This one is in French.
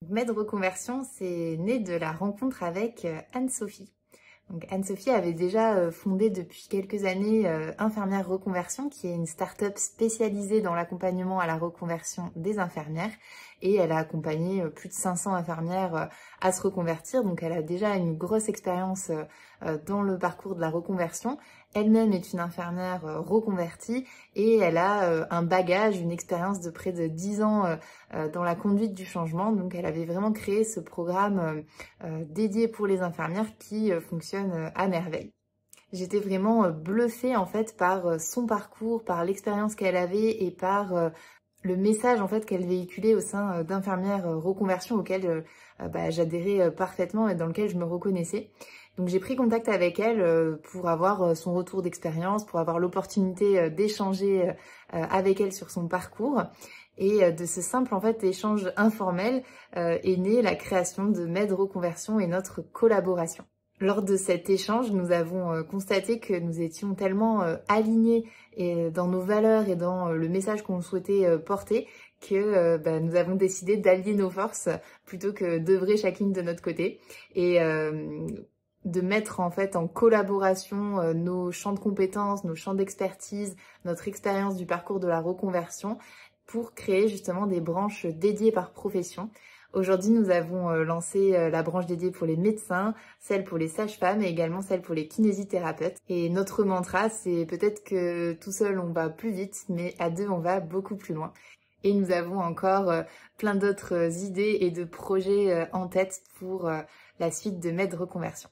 Med Reconversion, c'est né de la rencontre avec Anne-Sophie. Donc Anne-Sophie avait déjà fondé depuis quelques années Infirmière Reconversion, qui est une start-up spécialisée dans l'accompagnement à la reconversion des infirmières. Et elle a accompagné plus de 500 infirmières à se reconvertir. Donc elle a déjà une grosse expérience dans le parcours de la reconversion. Elle-même est une infirmière reconvertie et elle a un bagage, une expérience de près de 10 ans dans la conduite du changement. Donc elle avait vraiment créé ce programme dédié pour les infirmières qui fonctionne à merveille. J'étais vraiment bluffée en fait par son parcours, par l'expérience qu'elle avait et par le message en fait qu'elle véhiculait au sein d'Infirmières Reconversion auquel j'adhérais parfaitement et dans lequel je me reconnaissais. Donc j'ai pris contact avec elle pour avoir son retour d'expérience, pour avoir l'opportunité d'échanger avec elle sur son parcours. Et de ce simple en fait échange informel est née la création de Med Reconversion et notre collaboration. Lors de cet échange, nous avons constaté que nous étions tellement alignés dans nos valeurs et dans le message qu'on souhaitait porter que nous avons décidé d'allier nos forces plutôt que d'œuvrer chacune de notre côté et de mettre en fait en collaboration nos champs de compétences, nos champs d'expertise, notre expérience du parcours de la reconversion pour créer justement des branches dédiées par profession. Aujourd'hui, nous avons lancé la branche dédiée pour les médecins, celle pour les sages-femmes et également celle pour les kinésithérapeutes. Et notre mantra, c'est peut-être que tout seul on va plus vite, mais à deux on va beaucoup plus loin. Et nous avons encore plein d'autres idées et de projets en tête pour la suite de Med Reconversion.